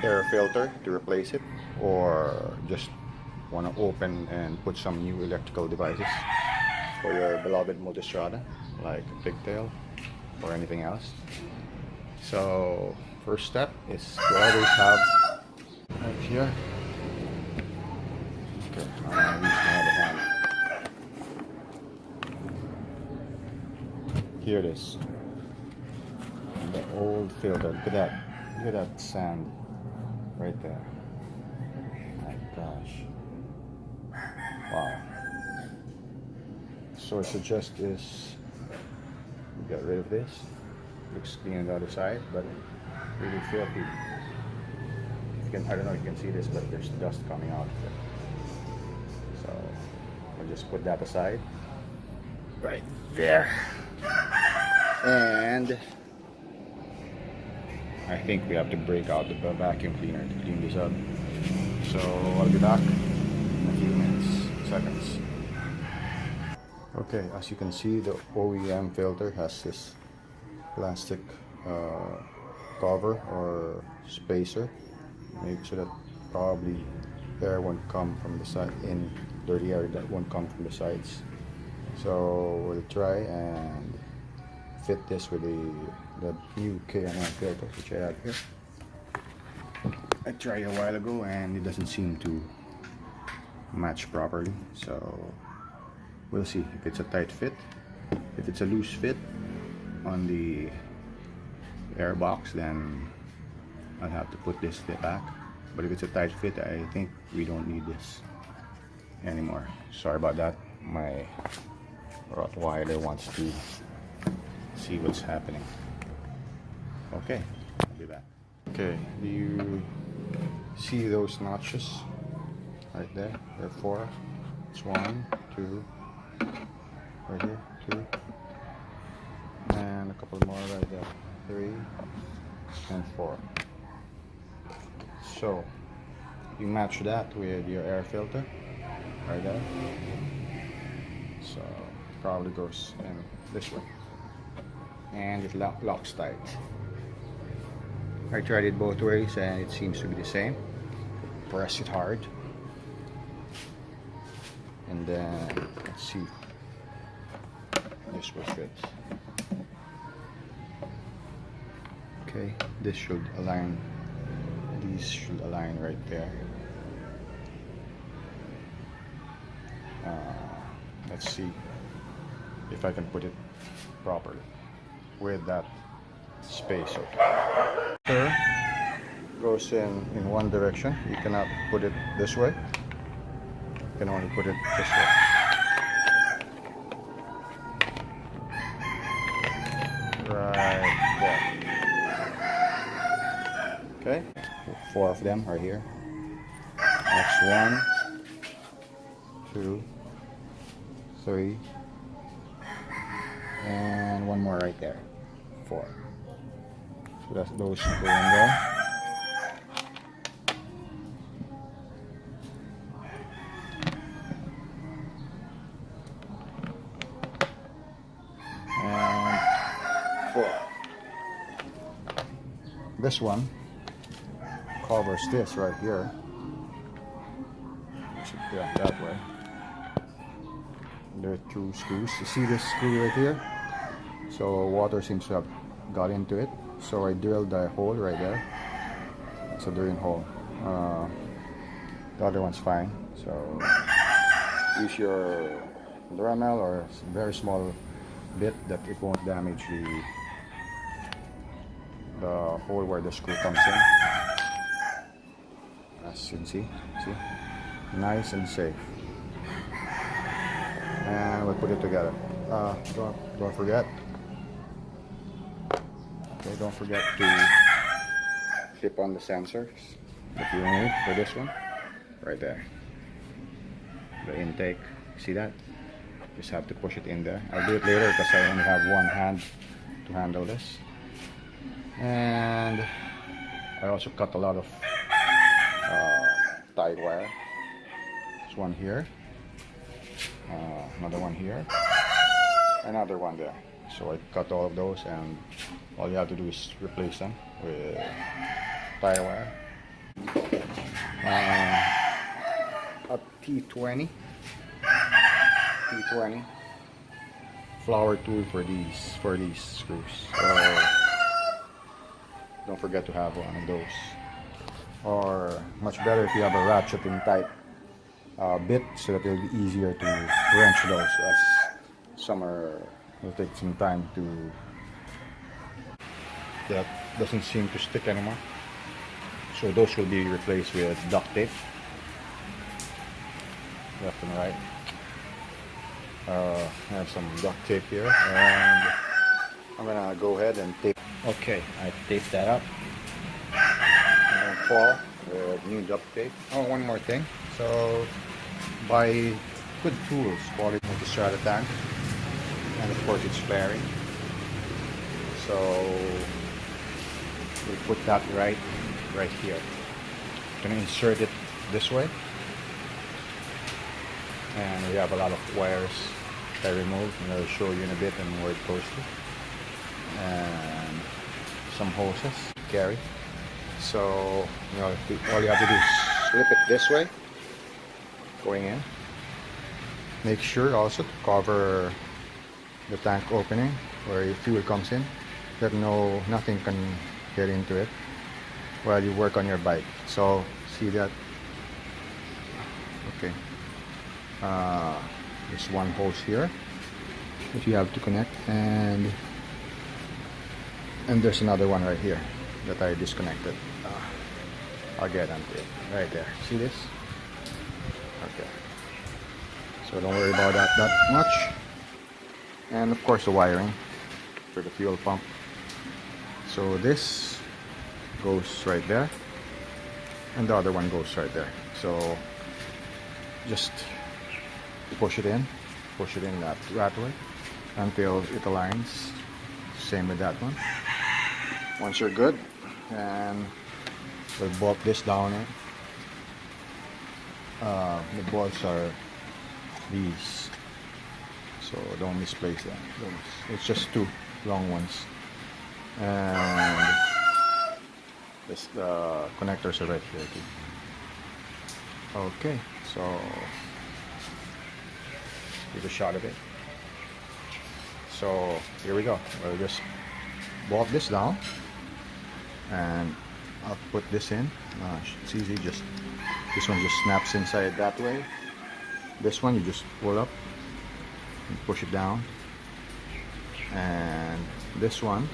air filter to replace it, or just want to open and put some new electrical devices for your beloved Multistrada, like a pigtail or anything else. So first step is to always have right here. Okay, I'm gonna use my other hand. Here it is. The old filter. Look at that. Look at that sand right there. My gosh. Wow. So I suggest is get rid of this. Looks clean on the other side, but really filthy. You can, I don't know if you can see this, but there's dust coming out of it. So I'll just put that aside. Right there. And I think we have to break out the vacuum cleaner to clean this up. So I'll be back in a few seconds. Okay, as you can see, the OEM filter has this plastic cover or spacer, make sure that probably air won't come from the side, in dirty air that won't come from the sides. So we'll try and fit this with the new K&N filter, which I have here. I tried a while ago and it doesn't seem to match properly, so we'll see if it's a tight fit. If it's a loose fit on the airbox, then I'll have to put this back. But if it's a tight fit, I think we don't need this anymore. Sorry about that. My Rottweiler wants to see what's happening. Okay, I'll be back. Okay, do you see those notches right there? There are 4. It's 1, 2, right here, 2, and a couple more right there, 3 and 4. So you match that with your air filter right there. So it probably goes in this way, and it locks tight. I tried it both ways and it seems to be the same. Press it hard, and then let's see. This will fit. Okay, this should align. These should align right there. Let's see if I can put it properly with that spacer. Here goes in one direction. You cannot put it this way. You can only put it this way. Right there. Okay, 4 of them are here. Next 1, 2, 3, and 1 more right there. 4. So that's those go in there. And 4. This one covers this right here. Yeah, that way. There are 2 screws. You see this screw right here? So water seems to have got into it. So I drilled a hole right there. It's a drilling hole. The other one's fine. So use your Dremel or a very small bit that it won't damage the hole where the screw comes in. As you can see, nice and safe. And we'll put it together. Don't forget. Okay, don't forget to clip on the sensors that you need for this one. Right there. The intake. See that? Just have to push it in there. I'll do it later because I only have one hand to handle this. And I also cut a lot of tied wire. There's one here, another one here, another one there. So I cut all of those, and all you have to do is replace them with tie wire a T20 flower tool for these screws. So don't forget to have one of those. Or much better if you have a ratcheting type bit, so that it'll be easier to wrench those, as some will take some time to. That doesn't seem to stick anymore, so those will be replaced with duct tape, left and right. I have some duct tape here, and I'm gonna go ahead and tape. Okay, I taped that up. I'm gonna fall with new duct tape. Oh, one more thing. So buy good tools, quality Multistrada tank, and of course it's flaring. So we put that right here. I'm gonna insert it this way, and we have a lot of wires I removed, and I'll show you in a bit and where it goes to, and some hoses carry. So all you have to do is slip it this way, going in. Make sure also to cover the tank opening where your fuel comes in, that nothing can get into it while you work on your bike. So see that? Okay. There's one hose here that you have to connect, and there's another one right here that I disconnected. I'll get onto it right there. See this? Okay. So don't worry about that much. And of course the wiring for the fuel pump. So this goes right there, and the other one goes right there. So just push it in that way until it aligns. Same with that one. Once you're good, and we'll bolt this down. The bolts are these, so don't misplace them. It's just two long ones, and the connectors are right here too. Okay, so give a shot of it. So here we go. We'll just bolt this down, and I'll put this in. It's easy. This one just snaps inside that way. This one you just pull up and push it down, and this one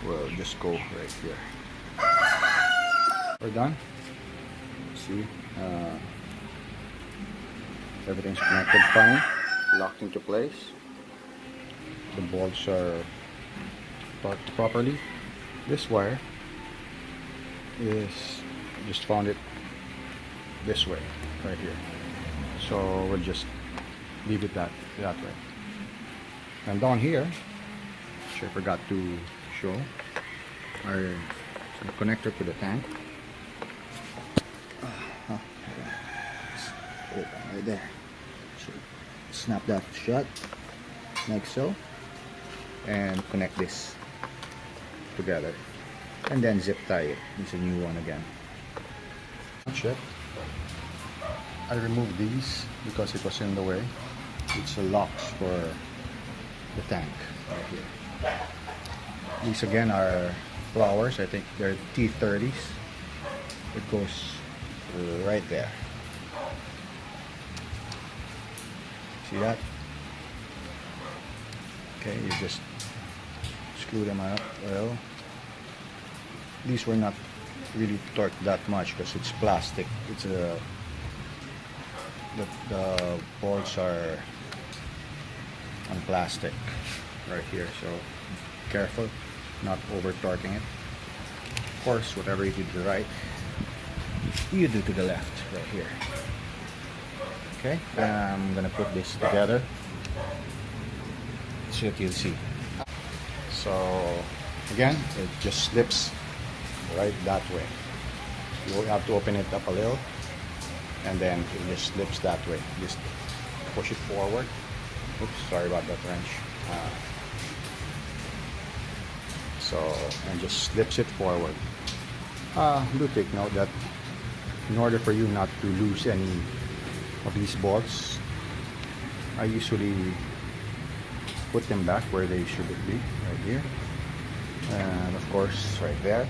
will just go right here. We're done. See, everything's connected fine, locked into place. The bolts are torqued properly. This wire is, just found it this way, right here. So we'll just leave it that way. And down here, which I forgot to show, our connector to the tank. Right there. So snap that shut like so, and connect this together, and then zip tie it. It's a new one again. Check. I removed these because it was in the way. It's a locks for the tank right here. These again are flowers. I think they're T30s. It goes right there. See that? Okay, you just screw them up. Well, these were not really torqued that much because it's plastic. It's the bolts are on plastic right here, so careful not over torquing it. Of course, whatever you do to the right, you do to the left right here. Okay, I'm gonna put this together so that you'll see. So again, it just slips right that way. You have to open it up a little, and then it just slips that way. Just push it forward. Oops, sorry about that wrench. And just slips it forward. Do take note that in order for you not to lose any of these bolts, I usually put them back where they should be, right here, and of course right there.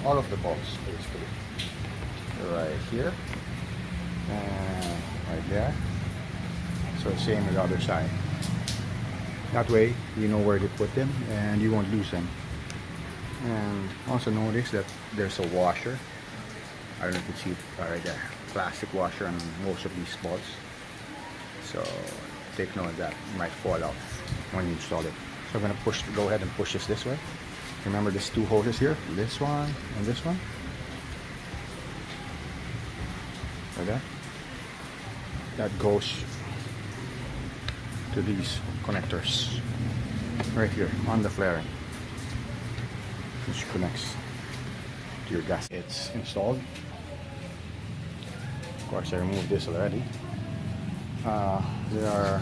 All of the bolts basically right here and right there. So same with the other side. That way you know where to put them and you won't lose them. And also notice that there's a washer. I don't know if you see it right there. Plastic washer on most of these bolts. So take note of that. It might fall off when you install it. So I'm going to go ahead and push this way. Remember there's two hoses here. This one and this one. Like that. That goes to these connectors right here on the flaring, which connects to your gas. It's installed. Of course, I removed this already. There are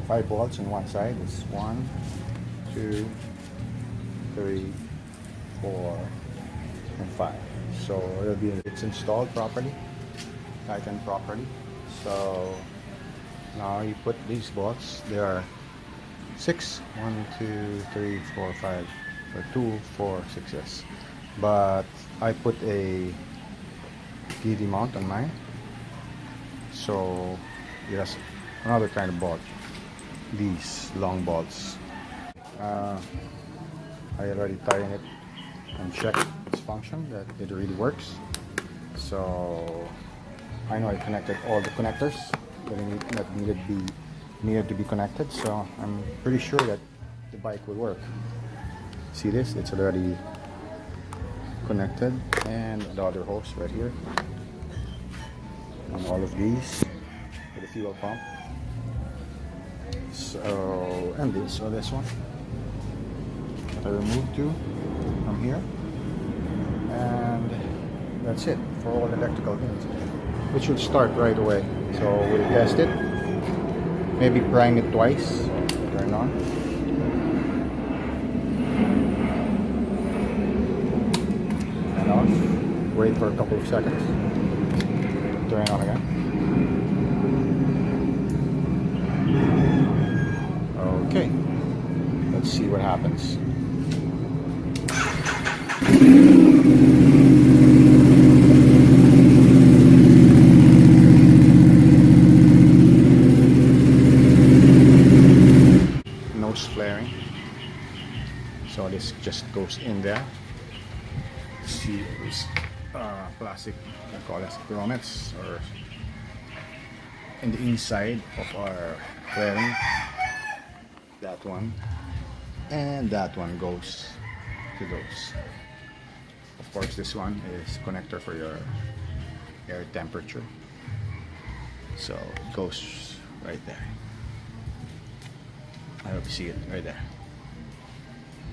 5 bolts on one side. It's 1, 2, 3, 4, and 5. So it's installed properly, tightened properly. So now you put these bolts. There are 6. 1, 2, 3, 4, 5, or 2, 4, 6. Yes, but I put a PD mount on mine, so it has another kind of bolt. These long bolts. I already tightened it and checked its function, that it really works. So I know I connected all the connectors that needed to be connected, so I'm pretty sure that the bike will work. See this? It's already connected, and the other hose right here, and all of these for the fuel pump. So, and this one I removed too from here, and that's it for all electrical things. It should start right away. So we'll test it. Maybe prime it twice. Turn on. And off. Wait for a couple of seconds. Turn on again. Okay. Let's see what happens. Flaring, so this just goes in there. See this plastic, I call it grommets, or in the inside of our flaring. That one and that one goes to those. Of course, this one is connector for your air temperature, so it goes right there. I hope you see it right there.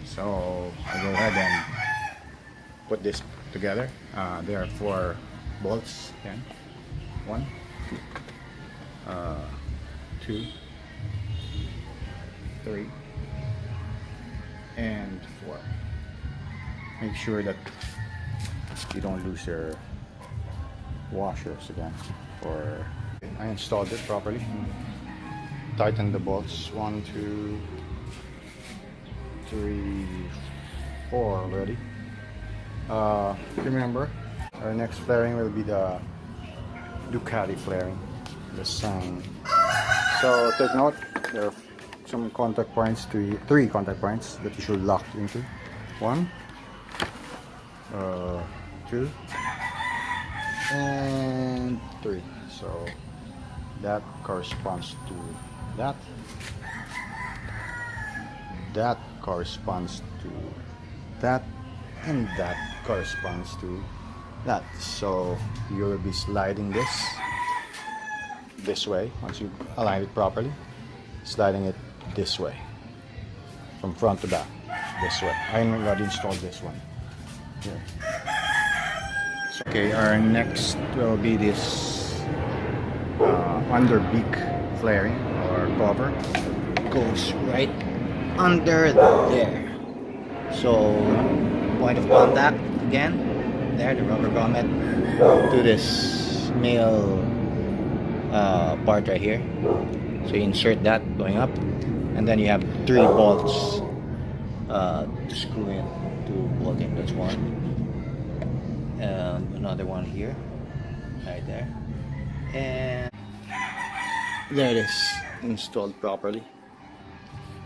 So I go ahead and put this together. There are 4 bolts. Again. 1, 2, 3, and 4. Make sure that you don't lose your washers again. Or I installed it properly. Tighten the bolts. 1, 2, 3, 4 already. Remember, our next flaring will be the Ducati flaring, the same. So take note, there are some contact points, 3 contact points that you should lock into. 1, 2, and 3. So that corresponds to that. That corresponds to that, and that corresponds to that. So you will be sliding this way once you align it properly, sliding it this way from front to back, this way. I already installed this one here. So, okay, our next will be this under beak flaring or cover. Goes right under there. So point of contact again there, the rubber grommet, to this male part right here. So you insert that going up, and then you have 3 bolts to screw in, to bolt in. That's one, and another one here, right there, and there it is, installed properly.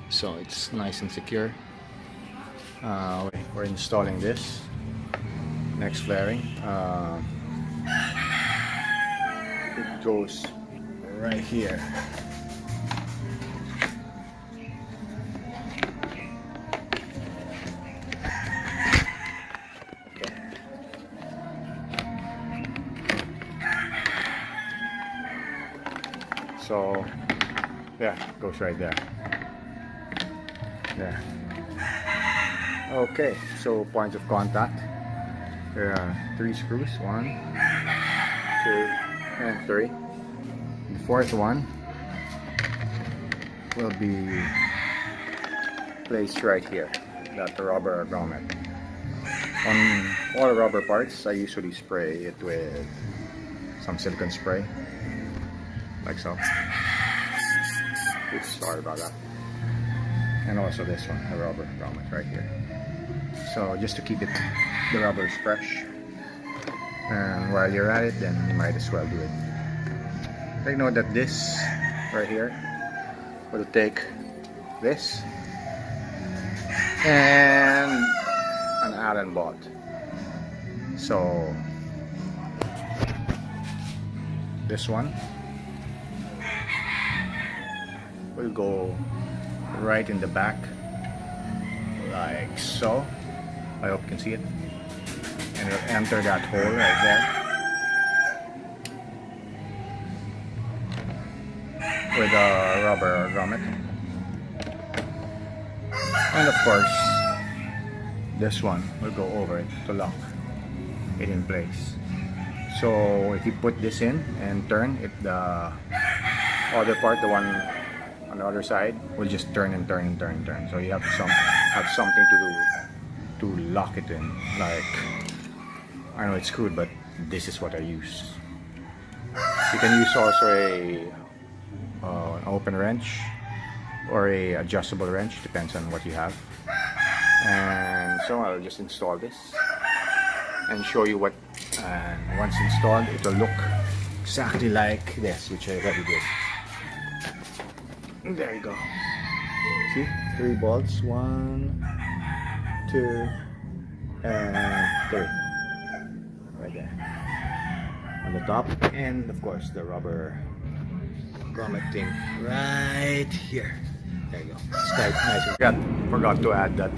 So it's nice and secure. We're installing this next flaring. It goes right here. Okay. So yeah, it goes right there. There. Okay, so points of contact. There are 3 screws, 1, 2, and 3. The 4th one will be placed right here, that rubber grommet. On all rubber parts, I usually spray it with some silicone spray, like so. Oops, sorry about that. And also this one, a rubber grommet right here. So just to keep it, the rubber is fresh. And while you're at it, then you might as well do it. Take note that this right here will take this and an Allen bolt. So this one will go right in the back, like so. I hope you can see it. And it'll enter that hole right there with a rubber grommet. And of course, this one will go over it to lock it in place. So if you put this in and turn it, the other part, the one on the other side, will just turn and turn and turn and turn. So you have something to do to lock it in. Like, I know it's crude, but this is what I use. You can use also an open wrench or a adjustable wrench, depends on what you have. And so I'll just install this and show you what, and once installed, it will look exactly like this, which I already did. There you go. See, 3 bolts, 1, 2, and 3, right there on the top, and of course the rubber grommet thing right here. There you go. It's quite nice. Forgot to add that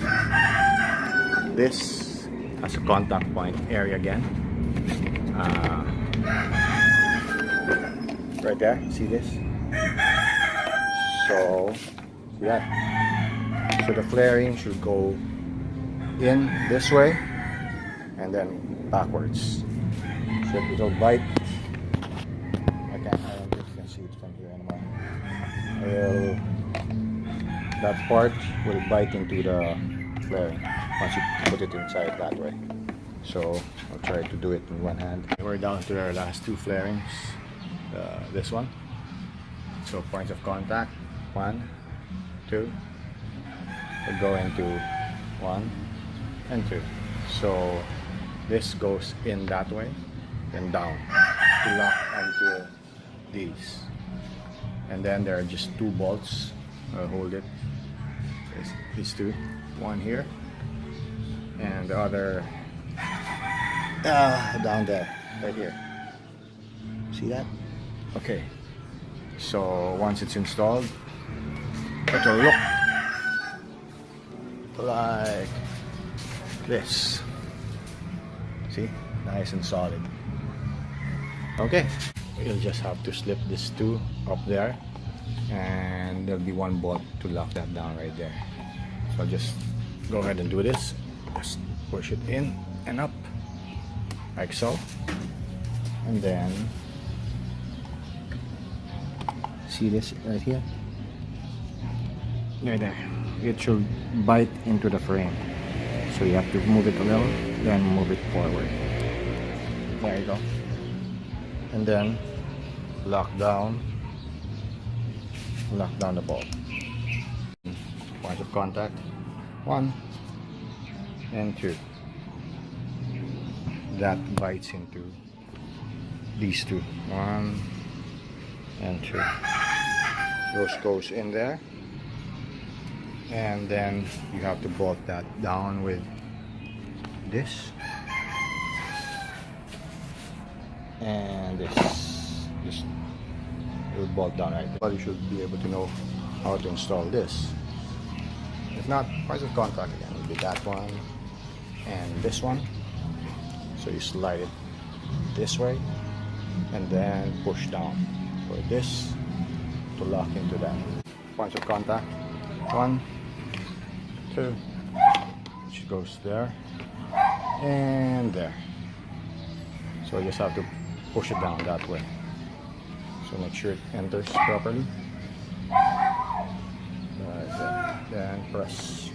this has a contact point area again. Right there. See this? So see that? So the flaring should go in this way and then backwards. So it'll bite. I don't think you can see it from here anymore. That part will bite into the flaring once you put it inside that way. So I'll try to do it in one hand. We're down to our last 2 flarings. This one. So points of contact, 1, 2. We'll go into 1 and 2. So this goes in that way and down to lock onto these. And then there are just 2 bolts. I'll hold it. These 2. One here and the other down there, right here. See that? Okay. So once it's installed, it will look like this. See? Nice and solid. Okay. You'll just have to slip this 2 up there, and there'll be 1 bolt to lock that down right there. So I'll just go ahead and do this. Just push it in and up, like so. And then, see this right here? Right there. It should bite into the frame. So you have to move it a little, then move it forward. There you go. And then lock down the bolt. Points of contact, 1 and 2. That bites into these two, 1 and 2. Those goes in there, and then you have to bolt that down with this and this. Just will bolt down right there. But you should be able to know how to install this. If not, points of contact again will be that one and this one. So you slide it this way and then push down for this to lock into that. Points of contact, 1, 2, which goes there and there. So you just have to push it down that way. So make sure it enters properly. Right there. Then press.